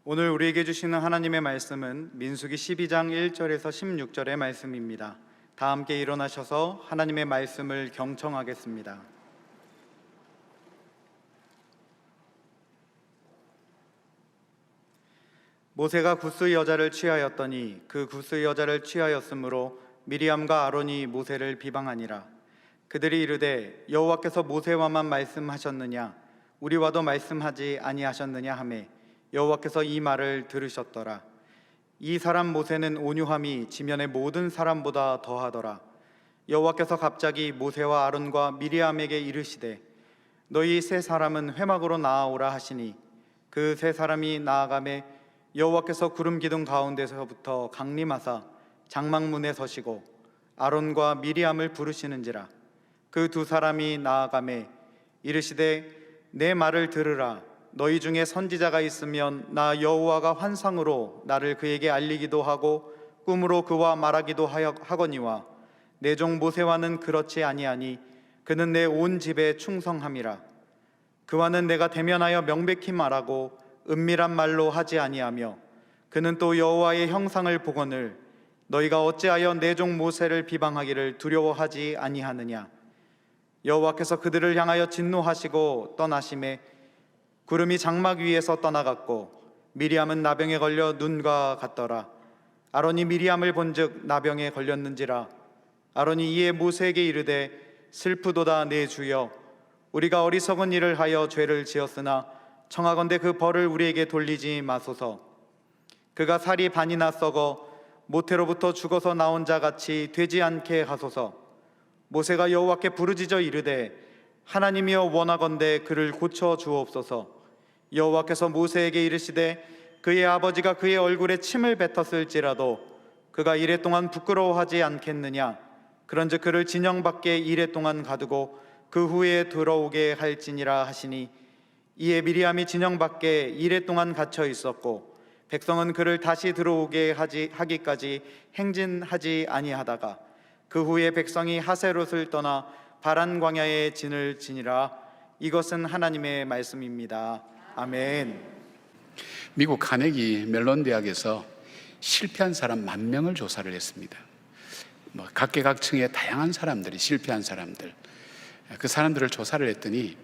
오늘 우리에게 주시는 하나님의 말씀은 민수기 12장 1절에서 16절의 말씀입니다. 다 함께 일어나셔서 하나님의 말씀을 경청하겠습니다. 모세가 굿스의 여자를 취하였더니 그 굿스의 여자를 취하였으므로 미리암과 아론이 모세를 비방하니라. 그들이 이르되 여호와께서 모세와만 말씀하셨느냐 우리와도 말씀하지 아니하셨느냐 하매 여호와께서 이 말을 들으셨더라. 이 사람 모세는 온유함이 지면의 모든 사람보다 더하더라. 여호와께서 갑자기 모세와 아론과 미리암에게 이르시되 너희 세 사람은 회막으로 나아오라 하시니 그 세 사람이 나아가매 여호와께서 구름 기둥 가운데서부터 강림하사 장막문에 서시고 아론과 미리암을 부르시는지라. 그 두 사람이 나아가매 이르시되 내 말을 들으라. 너희 중에 선지자가 있으면 나 여호와가 환상으로 나를 그에게 알리기도 하고 꿈으로 그와 말하기도 하거니와 내 종 모세와는 그렇지 아니하니 그는 내 온 집에 충성함이라. 그와는 내가 대면하여 명백히 말하고 은밀한 말로 하지 아니하며 그는 또 여호와의 형상을 보거늘 너희가 어찌하여 내 종 모세를 비방하기를 두려워하지 아니하느냐. 여호와께서 그들을 향하여 진노하시고 떠나심에 구름이 장막 위에서 떠나갔고 미리암은 나병에 걸려 눈과 같더라. 아론이 미리암을 본즉 나병에 걸렸는지라. 아론이 이에 모세에게 이르되 슬프도다 내 주여 우리가 어리석은 일을 하여 죄를 지었으나 청하건대 그 벌을 우리에게 돌리지 마소서. 그가 살이 반이나 썩어 모태로부터 죽어서 나온 자 같이 되지 않게 하소서. 모세가 여호와께 부르짖어 이르되 하나님이여 원하건대 그를 고쳐 주옵소서. 여호와께서 모세에게 이르시되 그의 아버지가 그의 얼굴에 침을 뱉었을지라도 그가 이레 동안 부끄러워하지 않겠느냐. 그런즉 그를 진영 밖에 이레 동안 가두고 그 후에 들어오게 할지니라 하시니 이에 미리암이 진영 밖에 이레 동안 갇혀 있었고 백성은 그를 다시 들어오게 하기까지 행진하지 아니하다가 그 후에 백성이 하세롯을 떠나 바란 광야에 진을 지니라. 이것은 하나님의 말씀입니다. 아멘. 미국 카네기 멜론 대학에서 실패한 사람 10,000명을 조사를 했습니다. 각계각층의 다양한 사람들이 실패한 사람들, 그 사람들을 조사를 했더니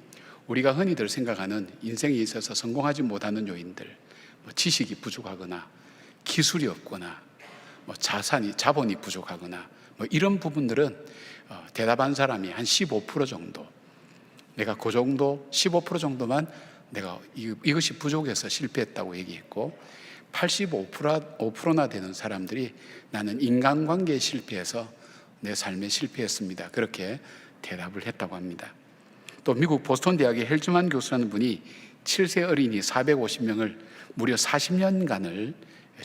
우리가 흔히들 생각하는 인생에 있어서 성공하지 못하는 요인들, 지식이 부족하거나 기술이 없거나 자본이 부족하거나 이런 부분들은 대답한 사람이 한 15% 정도, 내가 그 정도 15% 정도만 내가 이것이 부족해서 실패했다고 얘기했고 85%나 되는 사람들이 나는 인간관계에 실패해서 내 삶에 실패했습니다. 그렇게 대답을 했다고 합니다. 또 미국 보스턴 대학의 헬즈만 교수라는 분이 7세 어린이 450명을 무려 40년간을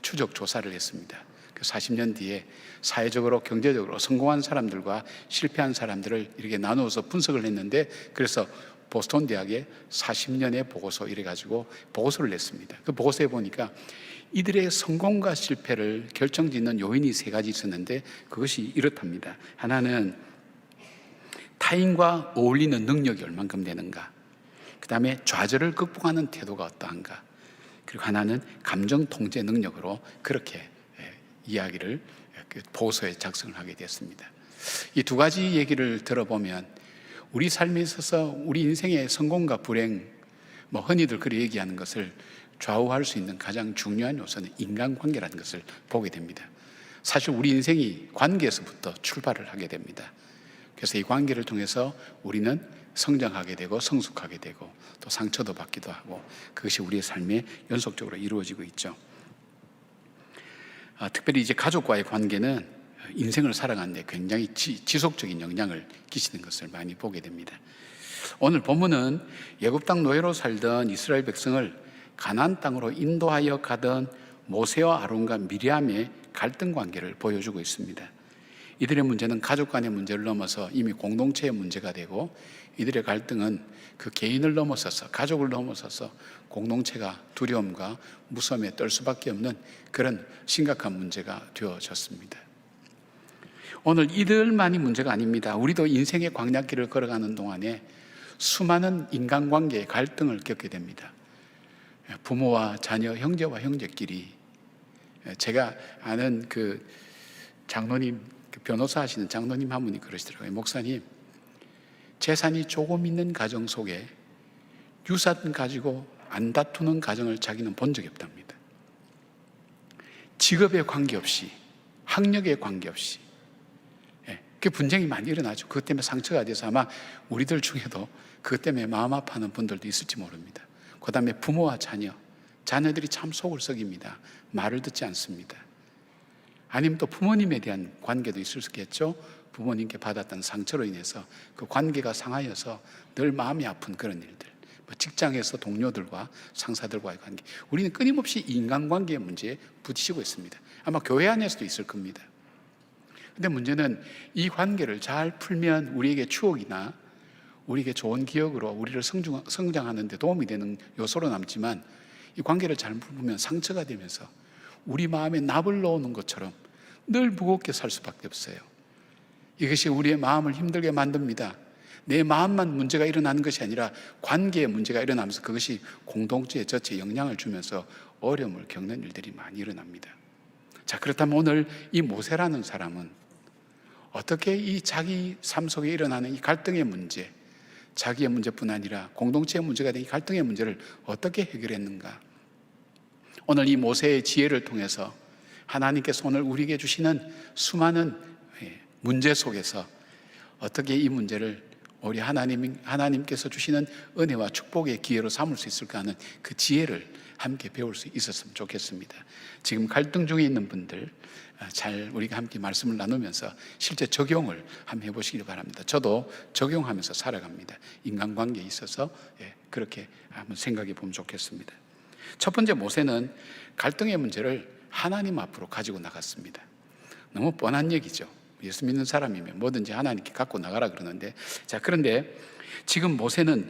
추적 조사를 했습니다. 그 40년 뒤에 사회적으로 경제적으로 성공한 사람들과 실패한 사람들을 이렇게 나누어서 분석을 했는데 그래서 보스턴 대학의 40년의 보고서 이래가지고 보고서를 냈습니다. 그 보고서에 보니까 이들의 성공과 실패를 결정짓는 요인이 3가지 있었는데 그것이 이렇답니다. 하나는 타인과 어울리는 능력이 얼만큼 되는가, 그 다음에 좌절을 극복하는 태도가 어떠한가, 그리고 하나는 감정 통제 능력으로 그렇게 이야기를 보고서에 작성을 하게 됐습니다. 이 2가지 얘기를 들어보면 우리 삶에 있어서 우리 인생의 성공과 불행, 흔히들 그렇게 얘기하는 것을 좌우할 수 있는 가장 중요한 요소는 인간관계라는 것을 보게 됩니다. 사실 우리 인생이 관계에서부터 출발을 하게 됩니다. 그래서 이 관계를 통해서 우리는 성장하게 되고 성숙하게 되고 또 상처도 받기도 하고 그것이 우리의 삶에 연속적으로 이루어지고 있죠. 특별히 이제 가족과의 관계는 인생을 살아가는 데 굉장히 지속적인 영향을 끼치는 것을 많이 보게 됩니다. 오늘 본문은 애굽 땅 노예로 살던 이스라엘 백성을 가나안 땅으로 인도하여 가던 모세와 아론과 미리암의 갈등 관계를 보여주고 있습니다. 이들의 문제는 가족 간의 문제를 넘어서 이미 공동체의 문제가 되고 이들의 갈등은 그 개인을 넘어서서 가족을 넘어서서 공동체가 두려움과 무서움에 떨 수밖에 없는 그런 심각한 문제가 되어졌습니다. 오늘 이들만이 문제가 아닙니다. 우리도 인생의 광야길을 걸어가는 동안에 수많은 인간관계의 갈등을 겪게 됩니다. 부모와 자녀, 형제와 형제끼리, 제가 아는 그 장로님, 그 변호사 하시는 장로님 한 분이 그러시더라고요. 목사님, 재산이 조금 있는 가정 속에 유산 가지고 안 다투는 가정을 자기는 본 적이 없답니다. 직업에 관계없이, 학력에 관계없이 그 분쟁이 많이 일어나죠. 그것 때문에 상처가 돼서 아마 우리들 중에도 그것 때문에 마음 아파하는 분들도 있을지 모릅니다. 그 다음에 부모와 자녀들이 참 속을 썩입니다. 말을 듣지 않습니다. 아니면 또 부모님에 대한 관계도 있을 수 있겠죠. 부모님께 받았던 상처로 인해서 그 관계가 상하여서 늘 마음이 아픈 그런 일들, 직장에서 동료들과 상사들과의 관계, 우리는 끊임없이 인간관계의 문제에 부딪히고 있습니다. 아마 교회 안에서도 있을 겁니다. 근데 문제는 이 관계를 잘 풀면 우리에게 추억이나 우리에게 좋은 기억으로 우리를 성장하는 데 도움이 되는 요소로 남지만, 이 관계를 잘 풀면 상처가 되면서 우리 마음에 납을 넣는 것처럼 늘 무겁게 살 수밖에 없어요. 이것이 우리의 마음을 힘들게 만듭니다. 내 마음만 문제가 일어나는 것이 아니라 관계에 문제가 일어나면서 그것이 공동체 전체에 영향을 주면서 어려움을 겪는 일들이 많이 일어납니다. 자, 그렇다면 오늘 이 모세라는 사람은 어떻게 이 자기 삶 속에 일어나는 이 갈등의 문제, 자기의 문제뿐 아니라 공동체의 문제가 된 이 갈등의 문제를 어떻게 해결했는가? 오늘 이 모세의 지혜를 통해서 하나님께서 오늘 우리에게 주시는 수많은 문제 속에서 어떻게 이 문제를 우리 하나님께서 주시는 은혜와 축복의 기회로 삼을 수 있을까 하는 그 지혜를 함께 배울 수 있었으면 좋겠습니다. 지금 갈등 중에 있는 분들 잘 우리가 함께 말씀을 나누면서 실제 적용을 한번 해보시기 바랍니다. 저도 적용하면서 살아갑니다. 인간관계에 있어서 그렇게 한번 생각해 보면 좋겠습니다. 첫 번째, 모세는 갈등의 문제를 하나님 앞으로 가지고 나갔습니다. 너무 뻔한 얘기죠. 예수 믿는 사람이면 뭐든지 하나님께 갖고 나가라 그러는데, 자, 그런데 지금 모세는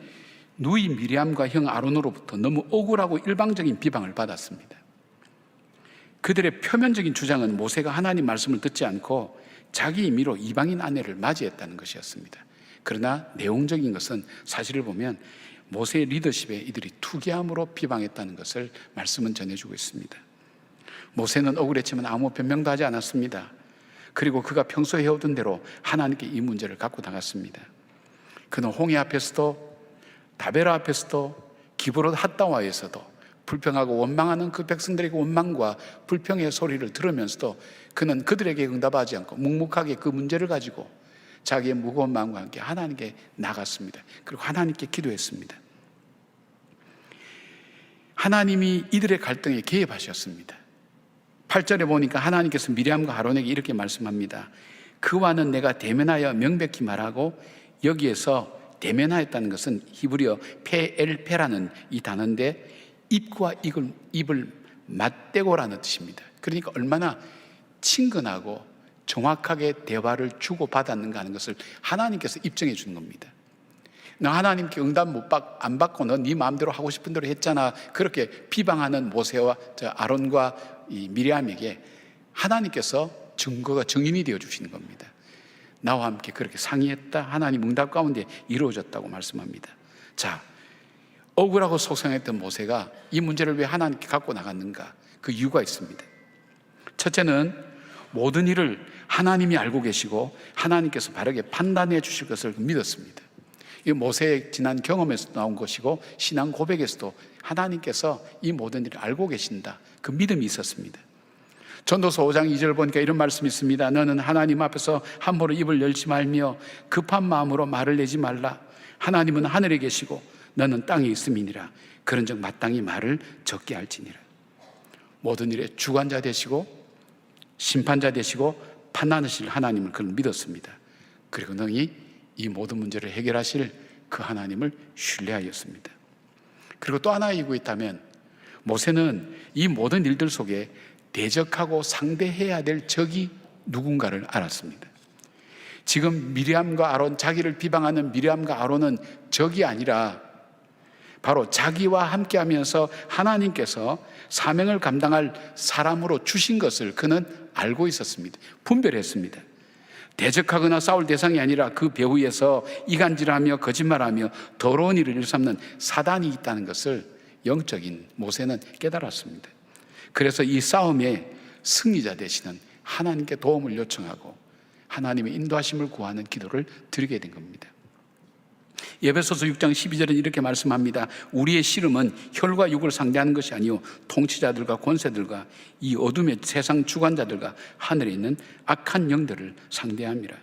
누이 미리암과 형 아론으로부터 너무 억울하고 일방적인 비방을 받았습니다. 그들의 표면적인 주장은 모세가 하나님 말씀을 듣지 않고 자기 임의로 이방인 아내를 맞이했다는 것이었습니다. 그러나 내용적인 것은 사실을 보면 모세의 리더십에 이들이 투기함으로 비방했다는 것을 말씀은 전해주고 있습니다. 모세는 억울했지만 아무 변명도 하지 않았습니다. 그리고 그가 평소에 해오던 대로 하나님께 이 문제를 갖고 나갔습니다. 그는 홍해 앞에서도 다베라 앞에서도 기브롯 핫다와에서도 불평하고 원망하는 그 백성들에게 원망과 불평의 소리를 들으면서도 그는 그들에게 응답하지 않고 묵묵하게 그 문제를 가지고 자기의 무거운 마음과 함께 하나님께 나갔습니다. 그리고 하나님께 기도했습니다. 하나님이 이들의 갈등에 개입하셨습니다. 8절에 보니까 하나님께서 미리암과 아론에게 이렇게 말씀합니다. 그와는 내가 대면하여 명백히 말하고, 여기에서 대면하였다는 것은 히브리어 페엘페라는 이 단어인데 입과 입을 맞대고라는 뜻입니다. 그러니까 얼마나 친근하고 정확하게 대화를 주고받았는가 하는 것을 하나님께서 입증해 주는 겁니다. 너 하나님께 응답 안 받고 너 네 마음대로 하고 싶은 대로 했잖아, 그렇게 비방하는 모세와 아론과 이 미리암에게 하나님께서 증인이 되어 주시는 겁니다. 나와 함께 그렇게 상의했다, 하나님 응답 가운데 이루어졌다고 말씀합니다. 자, 억울하고 속상했던 모세가 이 문제를 왜 하나님께 갖고 나갔는가? 그 이유가 있습니다. 첫째는 모든 일을 하나님이 알고 계시고 하나님께서 바르게 판단해 주실 것을 믿었습니다. 이 모세의 지난 경험에서 나온 것이고 신앙 고백에서도 하나님께서 이 모든 일을 알고 계신다, 그 믿음이 있었습니다. 전도서 5장 2절 보니까 이런 말씀이 있습니다. 너는 하나님 앞에서 함부로 입을 열지 말며 급한 마음으로 말을 내지 말라. 하나님은 하늘에 계시고 너는 땅에 있음이니라. 그런즉 마땅히 말을 적게 할지니라. 모든 일의 주관자 되시고 심판자 되시고 판단하실 하나님을 그를 믿었습니다. 그리고 능히 이 모든 문제를 해결하실 그 하나님을 신뢰하였습니다. 그리고 또 하나 이유가 있다면, 모세는 이 모든 일들 속에 대적하고 상대해야 될 적이 누군가를 알았습니다. 지금 미리암과 아론, 자기를 비방하는 미리암과 아론은 적이 아니라 바로 자기와 함께하면서 하나님께서 사명을 감당할 사람으로 주신 것을 그는 알고 있었습니다. 분별했습니다. 대적하거나 싸울 대상이 아니라 그 배후에서 이간질하며 거짓말하며 더러운 일을 일삼는 사단이 있다는 것을 영적인 모세는 깨달았습니다. 그래서 이 싸움의 승리자 되시는 하나님께 도움을 요청하고 하나님의 인도하심을 구하는 기도를 드리게 된 겁니다. 에베소서 6장 12절은 이렇게 말씀합니다. 우리의 씨름은 혈과 육을 상대하는 것이 아니요 통치자들과 권세들과 이 어둠의 세상 주관자들과 하늘에 있는 악한 영들을 상대함이라.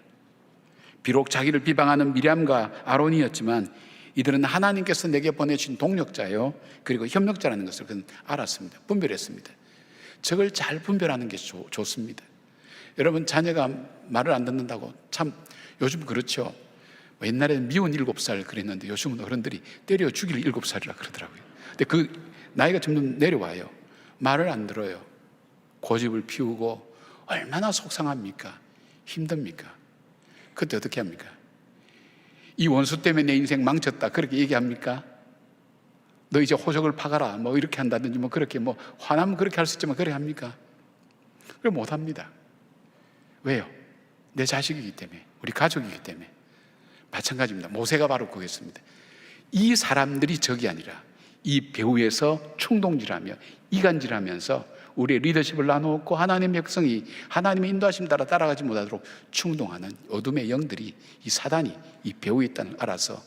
비록 자기를 비방하는 미리암과 아론이었지만 이들은 하나님께서 내게 보내신 동력자요 그리고 협력자라는 것을 그는 알았습니다. 분별했습니다. 저걸 잘 분별하는 게 좋습니다. 여러분, 자녀가 말을 안 듣는다고 참 요즘 그렇죠. 옛날에는 미운 7살 그랬는데 요즘은 어른들이 때려 죽일 7살이라 그러더라고요. 근데 그 나이가 점점 내려와요. 말을 안 들어요. 고집을 피우고 얼마나 속상합니까? 힘듭니까? 그때 어떻게 합니까? 이 원수 때문에 내 인생 망쳤다 그렇게 얘기합니까? 너 이제 호적을 파가라 뭐 이렇게 한다든지 뭐 그렇게 뭐 화나면 그렇게 할 수 있지만 그렇게 합니까? 그걸 못 합니다. 왜요? 내 자식이기 때문에, 우리 가족이기 때문에. 마찬가지입니다. 모세가 바로 그거였습니다. 이 사람들이 적이 아니라 이 배후에서 충동질하며 이간질하면서 우리의 리더십을 나누었고 하나님의 백성이 하나님의 인도하심 따라 따라가지 못하도록 충동하는 어둠의 영들이, 이 사단이 이 배후에 있다는 걸 알아서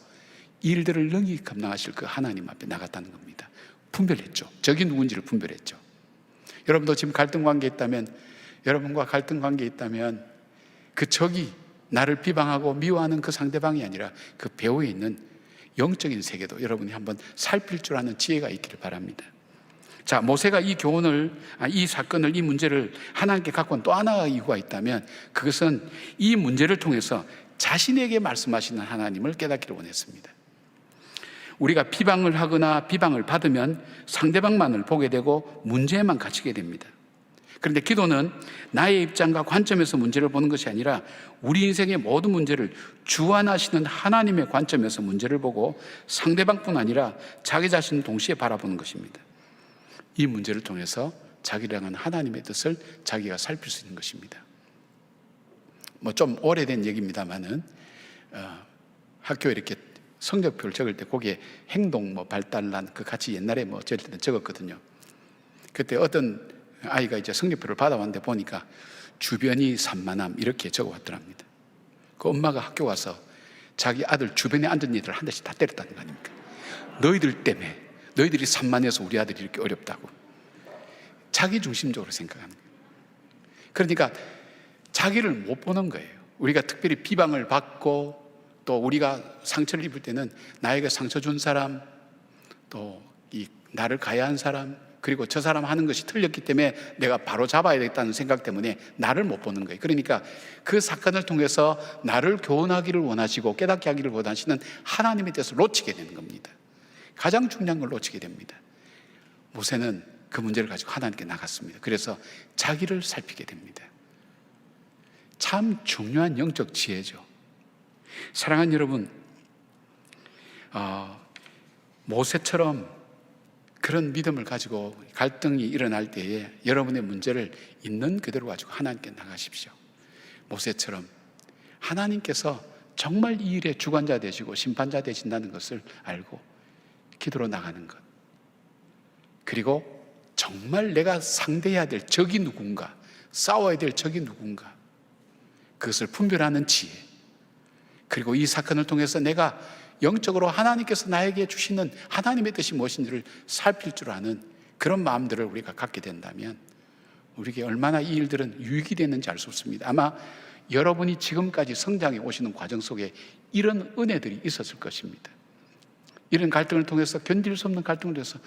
일들을 능히 감당하실 그 하나님 앞에 나갔다는 겁니다. 분별했죠. 적이 누군지를 분별했죠. 여러분도 지금 갈등 관계에 있다면, 여러분과 갈등 관계에 있다면 그 적이 나를 비방하고 미워하는 그 상대방이 아니라 그 배후에 있는 영적인 세계도 여러분이 한번 살필 줄 아는 지혜가 있기를 바랍니다. 자, 모세가 이 교훈을, 이 사건을, 이 문제를 하나님께 갖고 온 또 하나의 이유가 있다면 그것은 이 문제를 통해서 자신에게 말씀하시는 하나님을 깨닫기를 원했습니다. 우리가 비방을 하거나 비방을 받으면 상대방만을 보게 되고 문제에만 갇히게 됩니다. 그런데 기도는 나의 입장과 관점에서 문제를 보는 것이 아니라 우리 인생의 모든 문제를 주관하시는 하나님의 관점에서 문제를 보고 상대방뿐 아니라 자기 자신을 동시에 바라보는 것입니다. 이 문제를 통해서 자기를 향한 하나님의 뜻을 자기가 살필 수 있는 것입니다. 뭐 좀 오래된 얘기입니다만은 학교에 이렇게 성적표를 적을 때 거기에 행동 뭐 발달란 그 같이 옛날에 뭐 적을 때는 적었거든요. 그때 어떤 아이가 이제 성적표를 받아왔는데 보니까 주변이 산만함 이렇게 적어왔더랍니다. 그 엄마가 학교 와서 자기 아들 주변에 앉은 애들 한 대씩 다 때렸다는 거 아닙니까? 너희들 때문에, 너희들이 산만해서 우리 아들이 이렇게 어렵다고. 자기 중심적으로 생각하는 거예요. 그러니까 자기를 못 보는 거예요. 우리가 특별히 비방을 받고 또 우리가 상처를 입을 때는 나에게 상처 준 사람, 또 이 나를 가해한 사람, 그리고 저 사람 하는 것이 틀렸기 때문에 내가 바로 잡아야 되겠다는 생각 때문에 나를 못 보는 거예요. 그러니까 그 사건을 통해서 나를 교훈하기를 원하시고 깨닫게 하기를 원하시는 하나님의 뜻을 놓치게 되는 겁니다. 가장 중요한 걸 놓치게 됩니다. 모세는 그 문제를 가지고 하나님께 나갔습니다. 그래서 자기를 살피게 됩니다. 참 중요한 영적 지혜죠. 사랑하는 여러분, 모세처럼 그런 믿음을 가지고 갈등이 일어날 때에 여러분의 문제를 있는 그대로 가지고 하나님께 나가십시오. 모세처럼 하나님께서 정말 이 일의 주관자 되시고 심판자 되신다는 것을 알고 기도로 나가는 것, 그리고 정말 내가 상대해야 될 적이 누군가, 싸워야 될 적이 누군가, 그것을 분별하는 지혜, 그리고 이 사건을 통해서 내가 영적으로 하나님께서 나에게 주시는 하나님의 뜻이 무엇인지를 살필 줄 아는 그런 마음들을 우리가 갖게 된다면 우리에게 얼마나 이 일들은 유익이 되는지 알 수 없습니다. 아마 여러분이 지금까지 성장해 오시는 과정 속에 이런 은혜들이 있었을 것입니다. 이런 갈등을 통해서, 견딜 수 없는 갈등을 통해서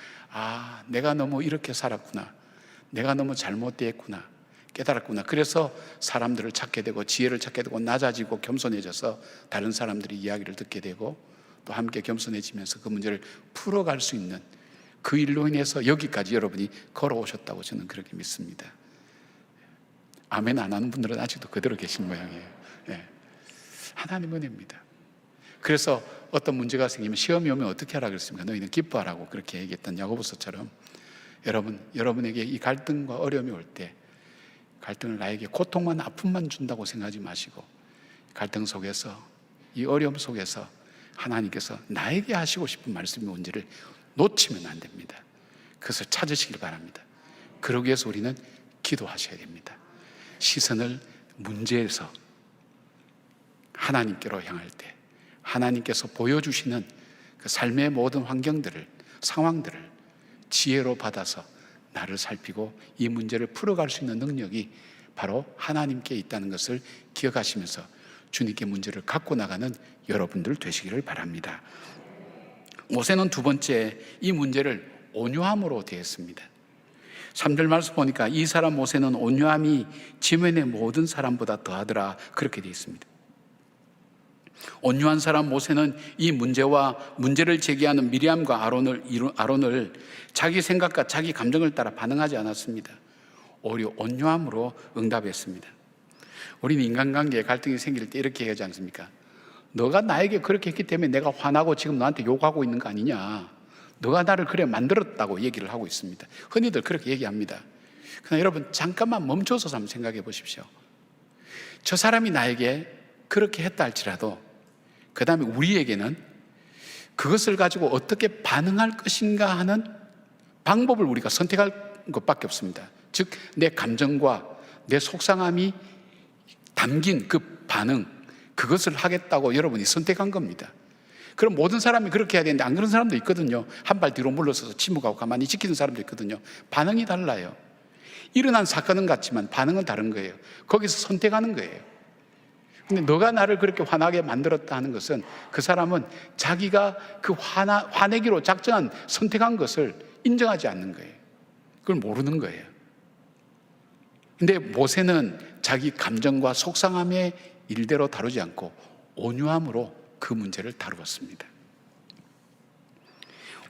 내가 너무 이렇게 살았구나, 내가 너무 잘못되었구나 깨달았구나. 그래서 사람들을 찾게 되고 지혜를 찾게 되고 낮아지고 겸손해져서 다른 사람들이 이야기를 듣게 되고 또 함께 겸손해지면서 그 문제를 풀어갈 수 있는 그 일로 인해서 여기까지 여러분이 걸어오셨다고 저는 그렇게 믿습니다. 아멘 안 하는 분들은 아직도 그대로 계신 모양이에요. 하나님 은혜입니다. 그래서 어떤 문제가 생기면 시험이 오면 어떻게 하라 그랬습니까? 너희는 기뻐하라고 그렇게 얘기했던 야고보서처럼 여러분에게 이 갈등과 어려움이 올 때 갈등을 나에게 고통만 아픔만 준다고 생각하지 마시고 갈등 속에서, 이 어려움 속에서 하나님께서 나에게 하시고 싶은 말씀이 뭔지를 놓치면 안 됩니다. 그것을 찾으시길 바랍니다. 그러기 위해서 우리는 기도하셔야 됩니다. 시선을 문제에서 하나님께로 향할 때 하나님께서 보여주시는 그 삶의 모든 환경들을, 상황들을 지혜로 받아서 나를 살피고 이 문제를 풀어갈 수 있는 능력이 바로 하나님께 있다는 것을 기억하시면서 주님께 문제를 갖고 나가는 여러분들 되시기를 바랍니다. 모세는 두 번째 이 문제를 온유함으로 대했습니다. 3절 말씀 보니까 이 사람 모세는 온유함이 지면의 모든 사람보다 더하더라, 그렇게 되어 있습니다. 온유한 사람 모세는 이 문제를 제기하는 미리암과 아론을 자기 생각과 자기 감정을 따라 반응하지 않았습니다. 오히려 온유함으로 응답했습니다. 우리는 인간관계에 갈등이 생길 때 이렇게 얘기하지 않습니까? 너가 나에게 그렇게 했기 때문에 내가 화나고 지금 너한테 욕하고 있는 거 아니냐, 너가 나를 그래 만들었다고 얘기를 하고 있습니다. 흔히들 그렇게 얘기합니다. 그러나 여러분, 잠깐만 멈춰서 한번 생각해 보십시오. 저 사람이 나에게 그렇게 했다 할지라도 그 다음에 우리에게는 그것을 가지고 어떻게 반응할 것인가 하는 방법을 우리가 선택할 것밖에 없습니다. 즉, 내 감정과 내 속상함이 담긴 그 반응, 그것을 하겠다고 여러분이 선택한 겁니다. 그럼 모든 사람이 그렇게 해야 되는데 안 그런 사람도 있거든요. 한 발 뒤로 물러서서 침묵하고 가만히 지키는 사람도 있거든요. 반응이 달라요. 일어난 사건은 같지만 반응은 다른 거예요. 거기서 선택하는 거예요. 근데 너가 나를 그렇게 화나게 만들었다 하는 것은 그 사람은 자기가 그 화내기로 작정한 선택한 것을 인정하지 않는 거예요. 그걸 모르는 거예요. 근데 모세는 자기 감정과 속상함의 일대로 다루지 않고 온유함으로 그 문제를 다루었습니다.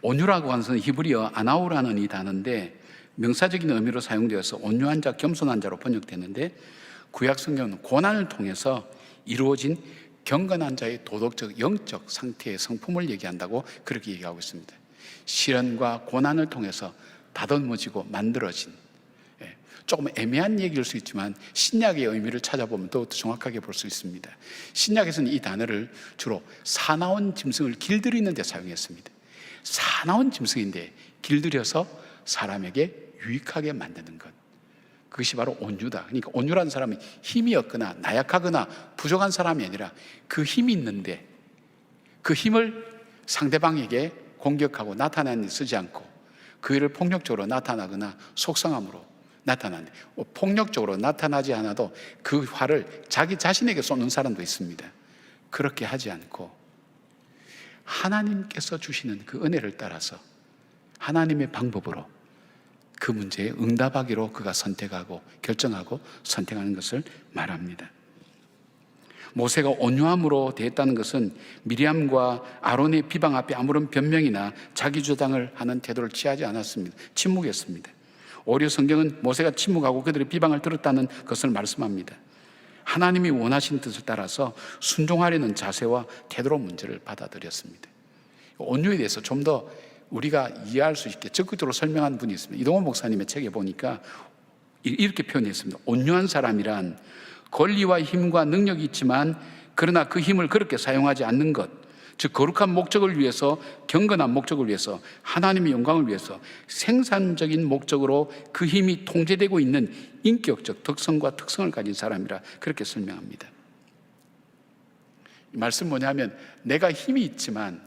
온유라고 하는 것은 히브리어 아나우라는 이 단어인데 명사적인 의미로 사용되어서 온유한 자, 겸손한 자로 번역되는데 구약 성경은 고난을 통해서 이루어진 경건한 자의 도덕적, 영적 상태의 성품을 얘기한다고 그렇게 얘기하고 있습니다. 시련과 고난을 통해서 다듬어지고 만들어진, 조금 애매한 얘기일 수 있지만 신약의 의미를 찾아보면 더 정확하게 볼 수 있습니다. 신약에서는 이 단어를 주로 사나운 짐승을 길들이는 데 사용했습니다. 사나운 짐승인데 길들여서 사람에게 유익하게 만드는 것, 그것이 바로 온유다. 그러니까 온유라는 사람이 힘이 없거나 나약하거나 부족한 사람이 아니라 그 힘이 있는데 그 힘을 상대방에게 공격하고 나타내는 데 쓰지 않고 그 일을 폭력적으로 나타나거나 속상함으로 나타나는데, 폭력적으로 나타나지 않아도 그 화를 자기 자신에게 쏟는 사람도 있습니다. 그렇게 하지 않고 하나님께서 주시는 그 은혜를 따라서 하나님의 방법으로 그 문제에 응답하기로 그가 선택하고 결정하고 선택하는 것을 말합니다. 모세가 온유함으로 대했다는 것은 미리암과 아론의 비방 앞에 아무런 변명이나 자기 주장을 하는 태도를 취하지 않았습니다. 침묵했습니다. 오히려 성경은 모세가 침묵하고 그들의 비방을 들었다는 것을 말씀합니다. 하나님이 원하신 뜻을 따라서 순종하려는 자세와 태도로 문제를 받아들였습니다. 온유에 대해서 좀 더 우리가 이해할 수 있게 적극적으로 설명한 분이 있습니다. 이동원 목사님의 책에 보니까 이렇게 표현했습니다. 온유한 사람이란 권리와 힘과 능력이 있지만 그러나 그 힘을 그렇게 사용하지 않는 것, 즉 거룩한 목적을 위해서, 경건한 목적을 위해서, 하나님의 영광을 위해서 생산적인 목적으로 그 힘이 통제되고 있는 인격적 특성과 특성을 가진 사람이라 그렇게 설명합니다. 이 말씀 뭐냐면 내가 힘이 있지만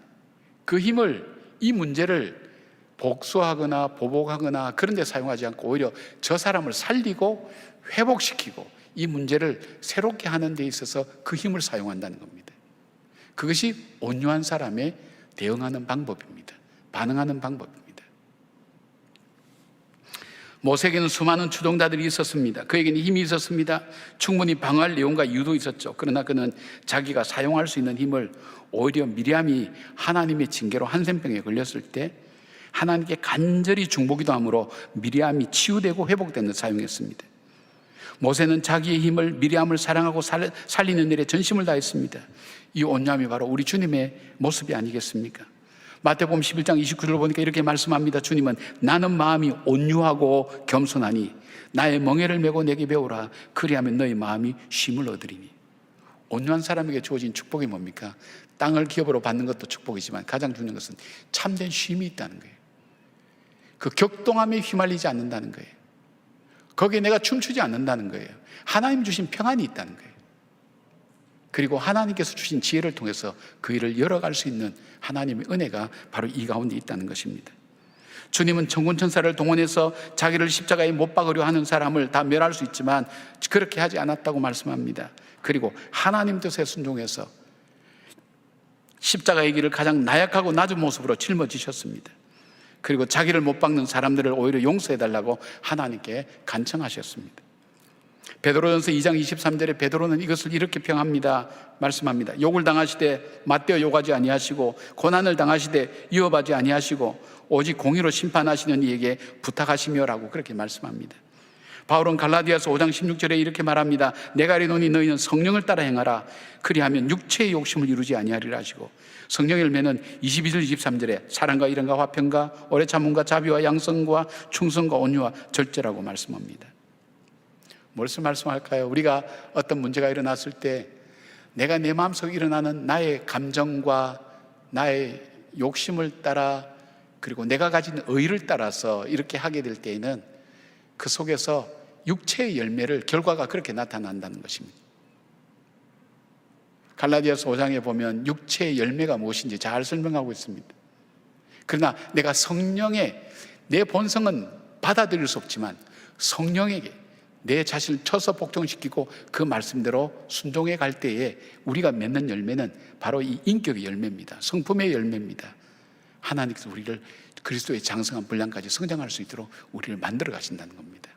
그 힘을, 이 문제를 복수하거나 보복하거나 그런 데 사용하지 않고 오히려 저 사람을 살리고 회복시키고 이 문제를 새롭게 하는 데 있어서 그 힘을 사용한다는 겁니다. 그것이 온유한 사람의 대응하는 방법입니다. 반응하는 방법입니다. 모세에게는 수많은 추종자들이 있었습니다. 그에게는 힘이 있었습니다. 충분히 방어할 내용과 이유도 있었죠. 그러나 그는 자기가 사용할 수 있는 힘을 오히려 미리암이 하나님의 징계로 한센병에 걸렸을 때 하나님께 간절히 중보기도 함으로 미리암이 치유되고 회복되는 데 사용했습니다. 모세는 자기의 힘을 미리암을 사랑하고 살리는 일에 전심을 다했습니다. 이 온유함이 바로 우리 주님의 모습이 아니겠습니까? 마태복음 11장 29절을 보니까 이렇게 말씀합니다. 주님은 나는 마음이 온유하고 겸손하니 나의 멍에를 메고 내게 배우라. 그리하면 너희 마음이 쉼을 얻으리니. 온유한 사람에게 주어진 축복이 뭡니까? 땅을 기업으로 받는 것도 축복이지만 가장 중요한 것은 참된 쉼이 있다는 거예요. 그 격동함에 휘말리지 않는다는 거예요. 거기에 내가 춤추지 않는다는 거예요. 하나님 주신 평안이 있다는 거예요. 그리고 하나님께서 주신 지혜를 통해서 그 일을 열어갈 수 있는 하나님의 은혜가 바로 이 가운데 있다는 것입니다. 주님은 천군천사를 동원해서 자기를 십자가에 못 박으려 하는 사람을 다 멸할 수 있지만 그렇게 하지 않았다고 말씀합니다. 그리고 하나님 뜻에 순종해서 십자가의 길을 가장 나약하고 낮은 모습으로 짊어지셨습니다. 그리고 자기를 못 박는 사람들을 오히려 용서해달라고 하나님께 간청하셨습니다. 베드로전서 2장 23절에 베드로는 이것을 이렇게 평합니다. 말씀합니다. 욕을 당하시되 맞대어 욕하지 아니하시고 고난을 당하시되 위협하지 아니하시고 오직 공의로 심판하시는 이에게 부탁하시며라고 그렇게 말씀합니다. 바울은 갈라디아서 5장 16절에 이렇게 말합니다. 내가 이르노니 너희는 성령을 따라 행하라. 그리하면 육체의 욕심을 이루지 아니하리라 하시고, 성령의 열매는 22절 23절에 사랑과 이름과 화평과 오래 참음과 자비와 양성과 충성과 온유와 절제라고 말씀합니다. 무엇을 말씀할까요? 우리가 어떤 문제가 일어났을 때 내가 내 마음속에 일어나는 나의 감정과 나의 욕심을 따라 그리고 내가 가진 의를 따라서 이렇게 하게 될 때에는 그 속에서 육체의 열매를 결과가 그렇게 나타난다는 것입니다. 갈라디아서 5장에 보면 육체의 열매가 무엇인지 잘 설명하고 있습니다. 그러나 내가 성령의 내 본성은 받아들일 수 없지만 성령에게 내 자신을 쳐서 복종시키고 그 말씀대로 순종해 갈 때에 우리가 맺는 열매는 바로 이 인격의 열매입니다. 성품의 열매입니다. 하나님께서 우리를 그리스도의 장성한 분량까지 성장할 수 있도록 우리를 만들어 가신다는 겁니다.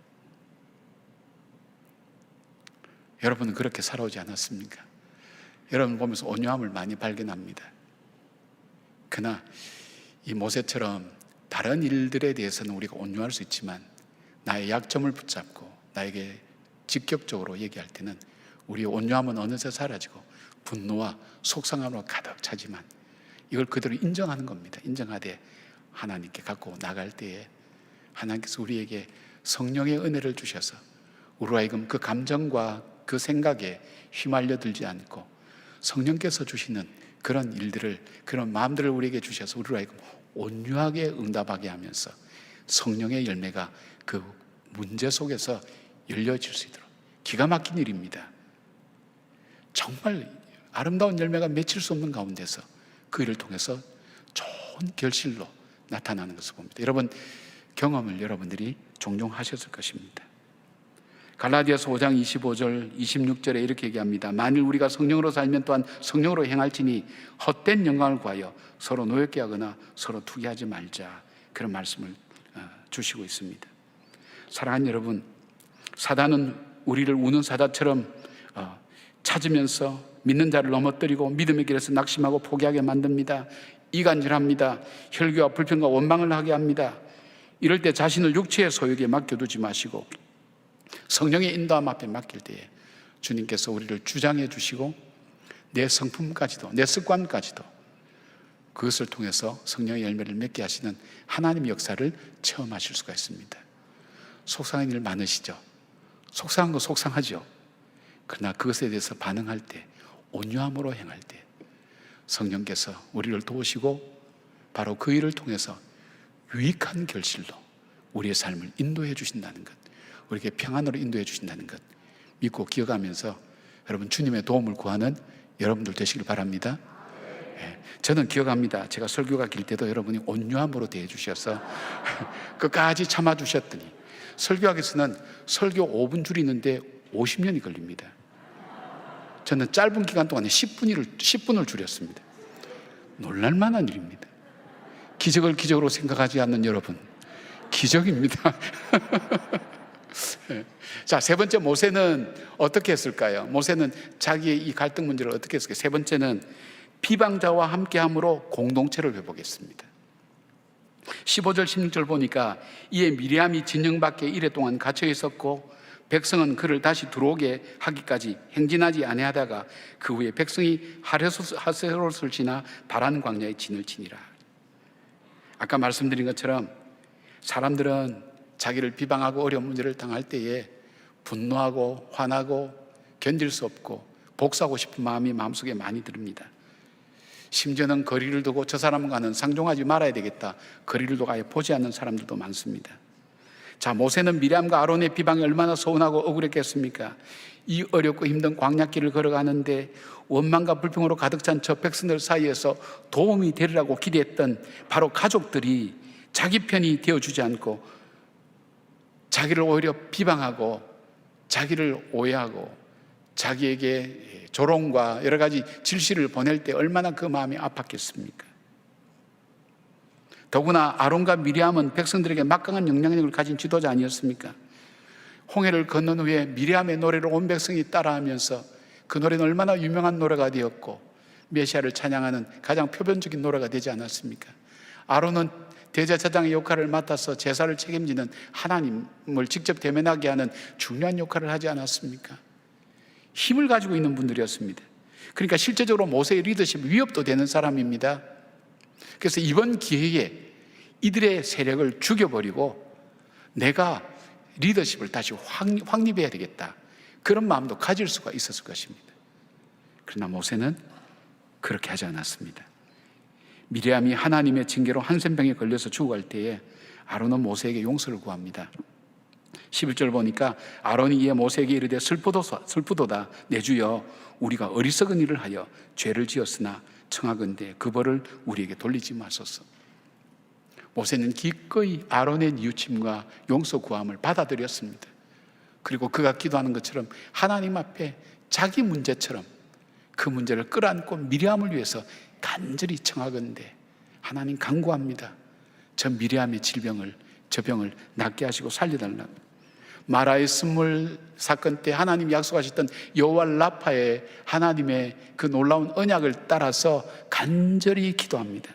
여러분은 그렇게 살아오지 않았습니까? 여러분 보면서 온유함을 많이 발견합니다. 그러나 이 모세처럼 다른 일들에 대해서는 우리가 온유할 수 있지만 나의 약점을 붙잡고 나에게 직격적으로 얘기할 때는 우리의 온유함은 어느새 사라지고 분노와 속상함으로 가득 차지만 이걸 그대로 인정하는 겁니다. 인정하되 하나님께 갖고 나갈 때에 하나님께서 우리에게 성령의 은혜를 주셔서 우리로 하여금 그 감정과 그 생각에 휘말려 들지 않고 성령께서 주시는 그런 일들을, 그런 마음들을 우리에게 주셔서 우리로 하여금 온유하게 응답하게 하면서 성령의 열매가 그 문제 속에서 열려질 수 있도록, 기가 막힌 일입니다. 정말 아름다운 열매가 맺힐 수 없는 가운데서 그 일을 통해서 좋은 결실로 나타나는 것을 봅니다. 여러분 경험을 여러분들이 종종 하셨을 것입니다. 갈라디아서 5장 25절 26절에 이렇게 얘기합니다. 만일 우리가 성령으로 살면 또한 성령으로 행할지니 헛된 영광을 구하여 서로 노엽게 하거나 서로 투기하지 말자, 그런 말씀을 주시고 있습니다. 사랑하는 여러분, 사단은 우리를 우는 사자처럼 찾으면서 믿는 자를 넘어뜨리고 믿음의 길에서 낙심하고 포기하게 만듭니다. 이간질합니다. 혈기와 불평과 원망을 하게 합니다. 이럴 때 자신을 육체의 소욕에 맡겨두지 마시고 성령의 인도함 앞에 맡길 때에 주님께서 우리를 주장해 주시고 내 성품까지도, 내 습관까지도 그것을 통해서 성령의 열매를 맺게 하시는 하나님의 역사를 체험하실 수가 있습니다. 속상한 일 많으시죠? 속상한 거 속상하죠. 그러나 그것에 대해서 반응할 때, 온유함으로 행할 때 성령께서 우리를 도우시고 바로 그 일을 통해서 유익한 결실로 우리의 삶을 인도해 주신다는 것, 우리에게 평안으로 인도해 주신다는 것 믿고 기억하면서 여러분 주님의 도움을 구하는 여러분들 되시길 바랍니다. 저는 기억합니다. 제가 설교가 길 때도 여러분이 온유함으로 대해 주셔서 끝까지 참아 주셨더니 설교하기 위해서는 설교 5분 줄이는데 50년이 걸립니다. 저는 짧은 기간 동안에 10분을 줄였습니다. 놀랄만한 일입니다. 기적을 기적으로 생각하지 않는 여러분, 기적입니다. 자, 세 번째, 모세는 어떻게 했을까요? 모세는 자기의 이 갈등 문제를 어떻게 했을까요? 세 번째는 비방자와 함께함으로 공동체를 회복했습니다. 15절 16절 보니까 이에 미리암이 진영 밖에 이래 동안 갇혀 있었고 백성은 그를 다시 들어오게 하기까지 행진하지 아니하다가 그 후에 백성이 하세롯을 지나 바란 광야에 진을 치니라. 아까 말씀드린 것처럼 사람들은 자기를 비방하고 어려운 문제를 당할 때에 분노하고 화나고 견딜 수 없고 복수하고 싶은 마음이 마음속에 많이 듭니다. 심지어는 거리를 두고 저 사람과는 상종하지 말아야 되겠다, 거리를 두고 아예 보지 않는 사람들도 많습니다. 자, 모세는 미리암과 아론의 비방이 얼마나 서운하고 억울했겠습니까? 이 어렵고 힘든 광야길을 걸어가는데 원망과 불평으로 가득 찬 저 백성들 사이에서 도움이 되리라고 기대했던 바로 가족들이 자기 편이 되어주지 않고 자기를 오히려 비방하고 자기를 오해하고 자기에게 조롱과 여러 가지 질시를 보낼 때 얼마나 그 마음이 아팠겠습니까? 더구나 아론과 미리암은 백성들에게 막강한 영향력을 가진 지도자 아니었습니까? 홍해를 건넌 후에 미리암의 노래를 온 백성이 따라하면서 그 노래는 얼마나 유명한 노래가 되었고 메시아를 찬양하는 가장 표변적인 노래가 되지 않았습니까? 아론은 대제사장의 역할을 맡아서 제사를 책임지는 하나님을 직접 대면하게 하는 중요한 역할을 하지 않았습니까? 힘을 가지고 있는 분들이었습니다. 그러니까 실제적으로 모세의 리더십 위협도 되는 사람입니다. 그래서 이번 기회에 이들의 세력을 죽여버리고 내가 리더십을 다시 확립해야 되겠다, 그런 마음도 가질 수가 있었을 것입니다. 그러나 모세는 그렇게 하지 않았습니다. 미리암이 하나님의 징계로 한센병에 걸려서 죽어갈 때에 아론은 모세에게 용서를 구합니다. 11절 보니까 아론이 이에 모세에게 이르되 슬프도다 내 주여, 우리가 어리석은 일을 하여 죄를 지었으나 청하건대 그 벌을 우리에게 돌리지 마소서. 모세는 기꺼이 아론의 뉘우침과 용서 구함을 받아들였습니다. 그리고 그가 기도하는 것처럼 하나님 앞에 자기 문제처럼 그 문제를 끌어안고 미리암을 위해서 간절히 청하건대 하나님 간구합니다. 저 미리암의 저 병을 낫게 하시고 살려달라고. 마라의 쓴물 사건 때 하나님 약속하셨던 여호와 라파의 하나님의 그 놀라운 언약을 따라서 간절히 기도합니다.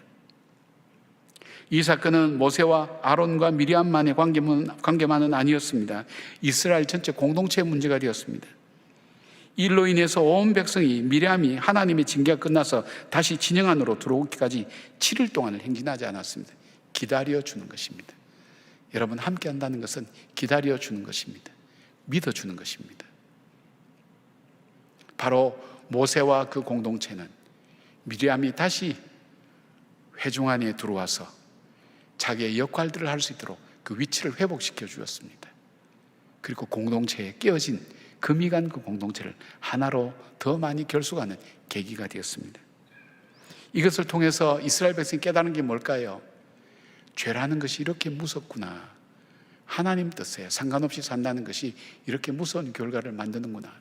이 사건은 모세와 아론과 미리암만의 관계만은 아니었습니다. 이스라엘 전체 공동체의 문제가 되었습니다. 일로 인해서 온 백성이 미리암이 하나님의 징계가 끝나서 다시 진영 안으로 들어오기까지 7일 동안을 행진하지 않았습니다. 기다려주는 것입니다. 여러분, 함께 한다는 것은 기다려주는 것입니다. 믿어주는 것입니다. 바로 모세와 그 공동체는 미리암이 다시 회중 안에 들어와서 자기의 역할들을 할 수 있도록 그 위치를 회복시켜 주었습니다. 그리고 공동체에 깨어진 금이 간 그 공동체를 하나로 더 많이 결속하는 계기가 되었습니다. 이것을 통해서 이스라엘 백성이 깨달은 게 뭘까요? 죄라는 것이 이렇게 무섭구나. 하나님 뜻에 상관없이 산다는 것이 이렇게 무서운 결과를 만드는구나.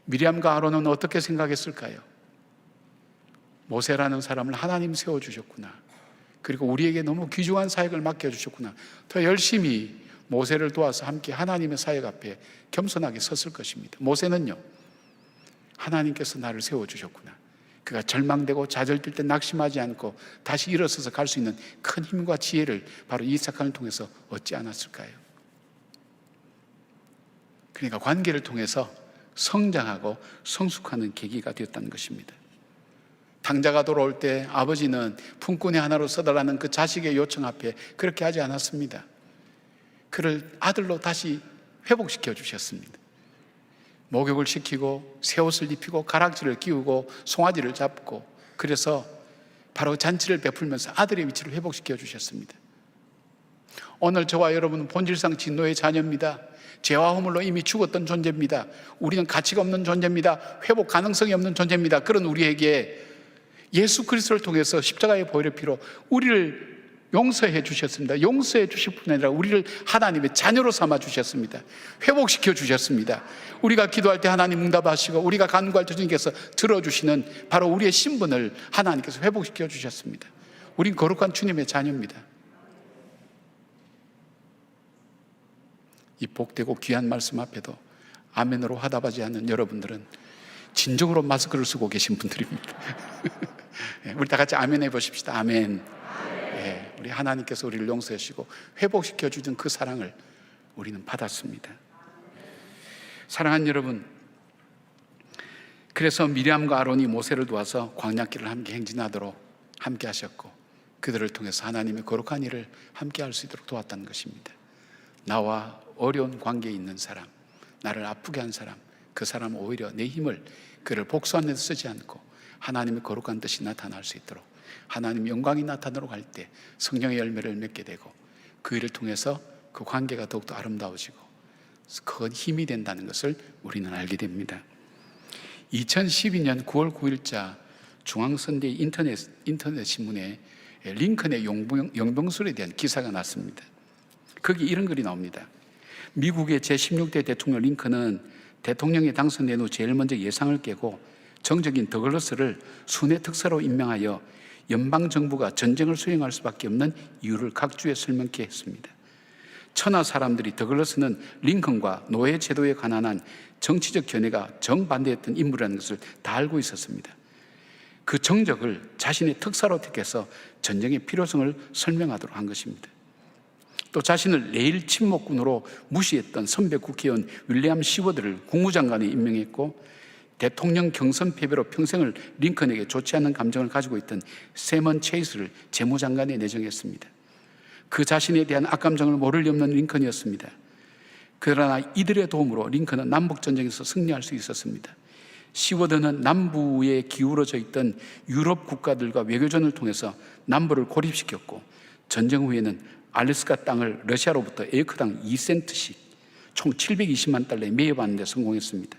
미리암과 아론은 어떻게 생각했을까요? 모세라는 사람을 하나님 세워주셨구나. 그리고 우리에게 너무 귀중한 사역을 맡겨주셨구나. 더 열심히 모세를 도와서 함께 하나님의 사역 앞에 겸손하게 섰을 것입니다. 모세는요, 하나님께서 나를 세워주셨구나. 그가 절망되고 좌절될 때 낙심하지 않고 다시 일어서서 갈 수 있는 큰 힘과 지혜를 바로 이 사건을 통해서 얻지 않았을까요? 그러니까 관계를 통해서 성장하고 성숙하는 계기가 되었다는 것입니다. 당자가 돌아올 때 아버지는 품꾼의 하나로 써달라는 그 자식의 요청 앞에 그렇게 하지 않았습니다. 그를 아들로 다시 회복시켜 주셨습니다. 목욕을 시키고 새 옷을 입히고 가락지를 끼우고 송아지를 잡고, 그래서 바로 잔치를 베풀면서 아들의 위치를 회복시켜 주셨습니다. 오늘 저와 여러분은 본질상 진노의 자녀입니다. 죄와 허물로 이미 죽었던 존재입니다. 우리는 가치가 없는 존재입니다. 회복 가능성이 없는 존재입니다. 그런 우리에게 예수 그리스도를 통해서 십자가의 보혈의 피로 우리를 용서해 주셨습니다. 용서해 주실 뿐 아니라 우리를 하나님의 자녀로 삼아 주셨습니다. 회복시켜 주셨습니다. 우리가 기도할 때 하나님 응답하시고 우리가 간구할 때 주님께서 들어주시는 바로 우리의 신분을 하나님께서 회복시켜 주셨습니다. 우린 거룩한 주님의 자녀입니다. 이 복되고 귀한 말씀 앞에도 아멘으로 화답하지 않는 여러분들은 진정으로 마스크를 쓰고 계신 분들입니다. 우리 다 같이 아멘 해보십시다. 아멘. 네, 우리 하나님께서 우리를 용서해 주시고 회복시켜 주는 그 사랑을 우리는 받았습니다. 사랑하는 여러분, 그래서 미리암과 아론이 모세를 도와서 광야길을 함께 행진하도록 함께 하셨고, 그들을 통해서 하나님의 거룩한 일을 함께 할 수 있도록 도왔다는 것입니다. 나와 어려운 관계에 있는 사람, 나를 아프게 한 사람, 그 사람은 오히려 내 힘을 그를 복수하는 데 쓰지 않고 하나님의 거룩한 뜻이 나타날 수 있도록, 하나님의 영광이 나타나도록 할 때 성령의 열매를 맺게 되고 그 일을 통해서 그 관계가 더욱더 아름다워지고 큰 힘이 된다는 것을 우리는 알게 됩니다. 2012년 9월 9일자 중앙선대 인터넷 신문에 링컨의 영병술에 대한 기사가 났습니다. 거기 이런 글이 나옵니다. 미국의 제16대 대통령 링컨은 대통령에 당선된 후 제일 먼저 예상을 깨고 정적인 더글러스를 순회 특사로 임명하여 연방정부가 전쟁을 수행할 수밖에 없는 이유를 각주에 설명케 했습니다. 천하 사람들이 더글러스는 링컨과 노예 제도에 관한 정치적 견해가 정반대했던 인물이라는 것을 다 알고 있었습니다. 그 정적을 자신의 특사로 택해서 전쟁의 필요성을 설명하도록 한 것입니다. 또 자신을 레일 침묵군으로 무시했던 선배 국회의원 윌리엄 시워드를 국무장관에 임명했고, 대통령 경선 패배로 평생을 링컨에게 좋지 않은 감정을 가지고 있던 세먼 체이스를 재무장관에 내정했습니다. 그 자신에 대한 악감정을 모를 리 없는 링컨이었습니다. 그러나 이들의 도움으로 링컨은 남북전쟁에서 승리할 수 있었습니다. 시워드는 남부에 기울어져 있던 유럽 국가들과 외교전을 통해서 남부를 고립시켰고, 전쟁 후에는 알래스카 땅을 러시아로부터 에이크당 2센트씩 총 720만 달러에 매입하는 데 성공했습니다.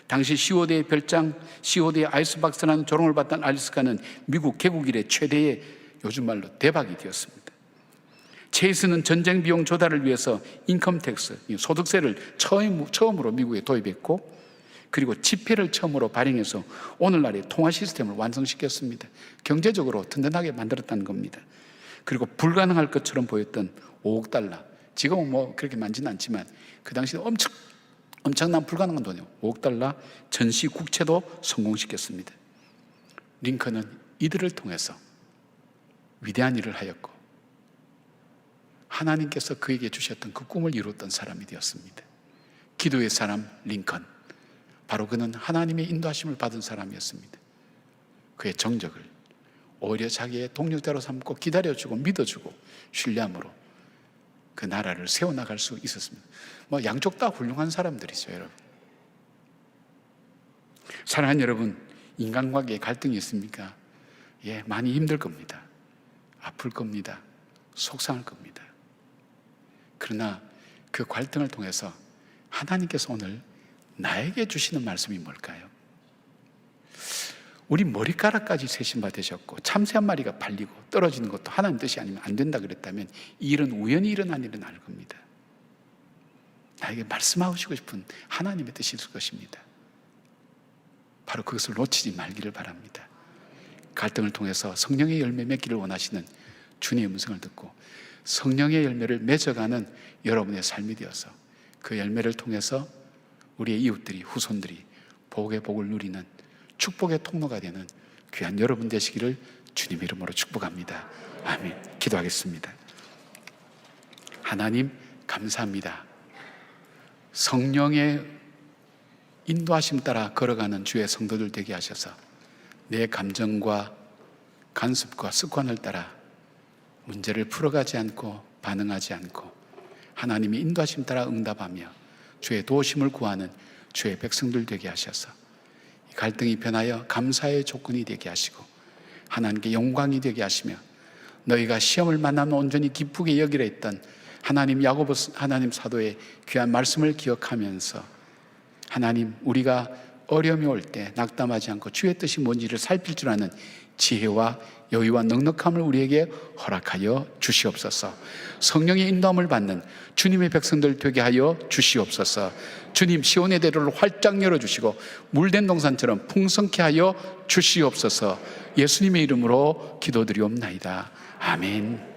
당시 시워드의 별장, 시워드의 아이스박스라는 조롱을 받던 알래스카는 미국 개국 이래 최대의 요즘 말로 대박이 되었습니다. 체이스는 전쟁 비용 조달을 위해서 인컴텍스, 소득세를 처음으로 미국에 도입했고, 그리고 지폐를 처음으로 발행해서 오늘날의 통화 시스템을 완성시켰습니다. 경제적으로 든든하게 만들었다는 겁니다. 그리고 불가능할 것처럼 보였던 5억 달러, 지금은 뭐 그렇게 많지는 않지만 그 당시에 엄청난 불가능한 돈이에요. 5억 달러 전시 국채도 성공시켰습니다. 링컨은 이들을 통해서 위대한 일을 하였고, 하나님께서 그에게 주셨던 그 꿈을 이뤘던 사람이 되었습니다. 기도의 사람 링컨, 바로 그는 하나님의 인도하심을 받은 사람이었습니다. 그의 정적을 오히려 자기의 동력자로 삼고 기다려주고 믿어주고 신뢰함으로 그 나라를 세워나갈 수 있었습니다. 뭐 양쪽 다 훌륭한 사람들이죠, 여러분. 사랑하는 여러분, 인간관계에 갈등이 있습니까? 예, 많이 힘들 겁니다. 아플 겁니다. 속상할 겁니다. 그러나 그 갈등을 통해서 하나님께서 오늘 나에게 주시는 말씀이 뭘까요? 우리 머리카락까지 세심받으셨고 참새 한 마리가 팔리고 떨어지는 것도 하나님 뜻이 아니면 안 된다 그랬다면 이 일은 우연히 일어난 일은 아닐 겁니다. 나에게 말씀하시고 싶은 하나님의 뜻이 있을 것입니다. 바로 그것을 놓치지 말기를 바랍니다. 갈등을 통해서 성령의 열매 맺기를 원하시는 주님의 음성을 듣고 성령의 열매를 맺어가는 여러분의 삶이 되어서 그 열매를 통해서 우리의 이웃들이, 후손들이 복의 복을 누리는 축복의 통로가 되는 귀한 여러분 되시기를 주님의 이름으로 축복합니다. 아멘. 기도하겠습니다. 하나님 감사합니다. 성령의 인도하심 따라 걸어가는 주의 성도들 되게 하셔서 내 감정과 간섭과 습관을 따라 문제를 풀어가지 않고 반응하지 않고 하나님의 인도하심 따라 응답하며 주의 도우심을 구하는 주의 백성들 되게 하셔서 이 갈등이 변하여 감사의 조건이 되게 하시고 하나님께 영광이 되게 하시며 너희가 시험을 만나면 온전히 기쁘게 여기려 했던 하나님 야고보 하나님 사도의 귀한 말씀을 기억하면서 하나님 우리가 어려움이 올 때 낙담하지 않고 주의 뜻이 뭔지를 살필 줄 아는 지혜와 여유와 넉넉함을 우리에게 허락하여 주시옵소서. 성령의 인도함을 받는 주님의 백성들 되게 하여 주시옵소서. 주님 시온의 대로를 활짝 열어주시고 물된 동산처럼 풍성케 하여 주시옵소서. 예수님의 이름으로 기도드리옵나이다. 아멘.